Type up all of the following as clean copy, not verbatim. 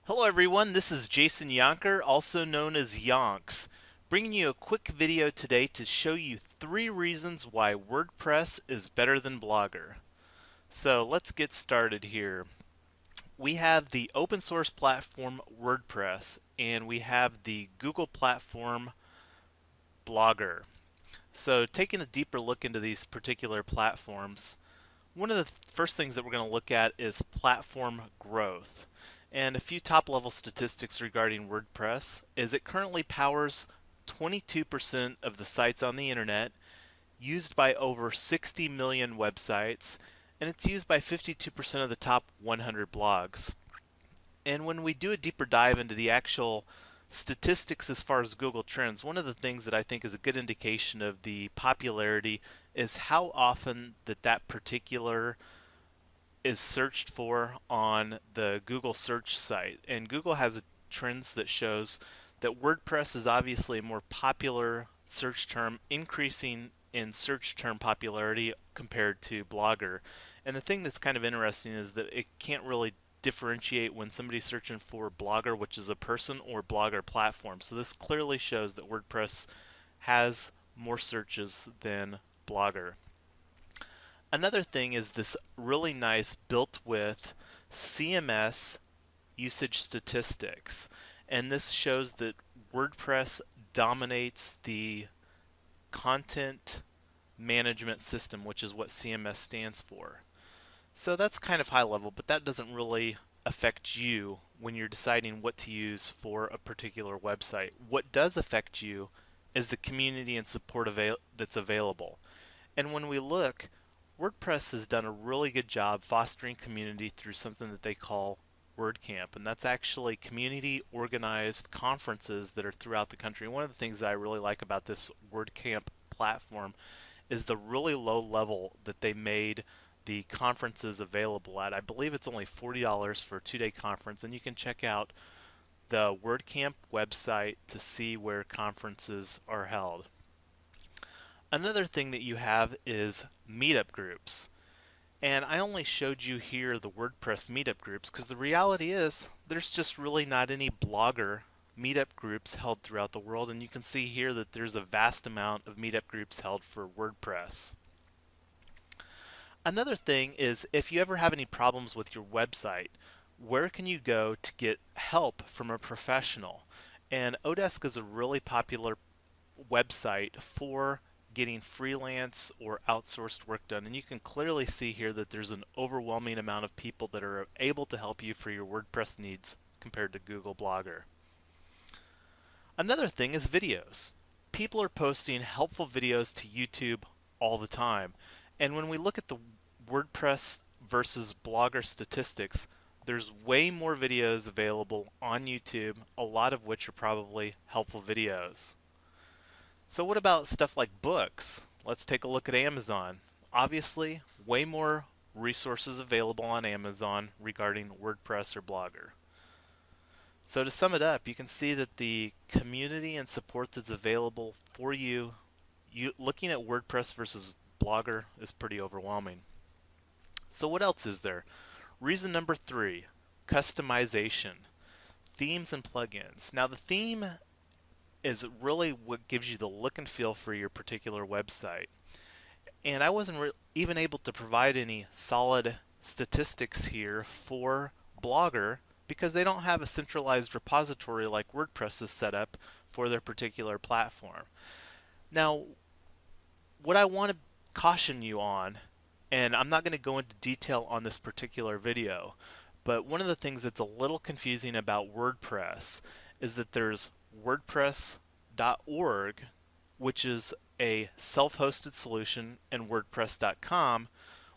Hello everyone, this is Jason Yonker, also known as Yonks, bringing you a quick video today to show you 3 reasons why WordPress is better than Blogger. So let's get started here. We have the open source platform WordPress and we have the Google platform Blogger. So taking a deeper look into these particular platforms, one of the first things that we're going to look at is platform growth. And a few top level statistics regarding WordPress is it currently powers 22% of the sites on the internet, used by over 60 million websites, and it's used by 52% of the top 100 blogs. And when we do a deeper dive into the actual statistics as far as Google Trends, one of the things that I think is a good indication of the popularity is how often that particular is searched for on the Google search site. And Google has trends that shows that WordPress is obviously a more popular search term, increasing in search term popularity compared to Blogger. And the thing that's kind of interesting is that it can't really differentiate when somebody's searching for Blogger, which is a person, or Blogger platform. So this clearly shows that WordPress has more searches than Blogger. Another thing is this really nice built with CMS usage statistics. And this shows that WordPress dominates the content management system, which is what CMS stands for. So that's kind of high level, but that doesn't really affect you when you're deciding what to use for a particular website. What does affect you is the community and support that's available. And when we look, WordPress has done a really good job fostering community through something that they call WordCamp, and that's actually community organized conferences that are throughout the country. And one of the things that I really like about this WordCamp platform is the really low level that they made the conferences available at. I believe it's only $40 for a 2-day conference, and you can check out the WordCamp website to see where conferences are held. Another thing that you have is meetup groups. And I only showed you here the WordPress meetup groups because the reality is there's just really not any Blogger meetup groups held throughout the world, and you can see here that there's a vast amount of meetup groups held for WordPress. Another thing is if you ever have any problems with your website, where can you go to get help from a professional? And Odesk is a really popular website for getting freelance or outsourced work done. And you can clearly see here that there's an overwhelming amount of people that are able to help you for your WordPress needs compared to Google Blogger. Another thing is videos. People are posting helpful videos to YouTube all the time. And when we look at the WordPress versus Blogger statistics, there's way more videos available on YouTube, a lot of which are probably helpful videos. So what about stuff like books? Let's take a look at Amazon. Obviously, way more resources available on Amazon regarding WordPress or Blogger. So to sum it up, you can see that the community and support that's available for you, looking at WordPress versus Blogger is pretty overwhelming. So what else is there? Reason number 3, customization. Themes and plugins. Now the theme is really what gives you the look and feel for your particular website. And I wasn't even able to provide any solid statistics here for Blogger because they don't have a centralized repository like WordPress is set up for their particular platform. Now, what I want to caution you on, and I'm not going to go into detail on this particular video, but one of the things that's a little confusing about WordPress is that there's WordPress.org, which is a self-hosted solution, and WordPress.com,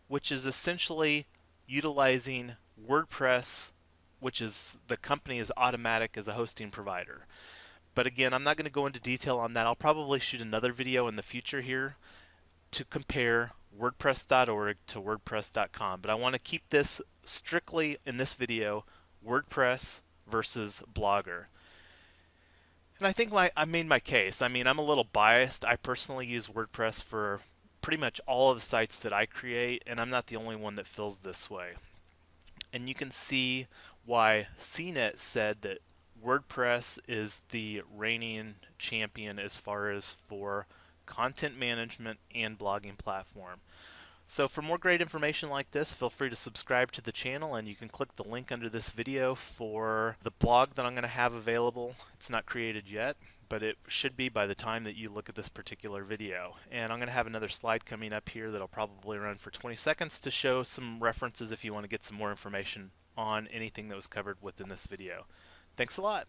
which is essentially utilizing WordPress, which is the company is Automatic as a hosting provider. But again, I'm not going to go into detail on that. I'll probably shoot another video in the future here to compare WordPress.org to WordPress.com. But I want to keep this strictly in this video, WordPress versus Blogger. And I think I made my case. I mean, I'm a little biased. I personally use WordPress for pretty much all of the sites that I create, and I'm not the only one that feels this way. And you can see why CNET said that WordPress is the reigning champion as far as for content management and blogging platform. So for more great information like this, feel free to subscribe to the channel, and you can click the link under this video for the blog that I'm going to have available. It's not created yet, but it should be by the time that you look at this particular video. And I'm going to have another slide coming up here that'll probably run for 20 seconds to show some references if you want to get some more information on anything that was covered within this video. Thanks a lot.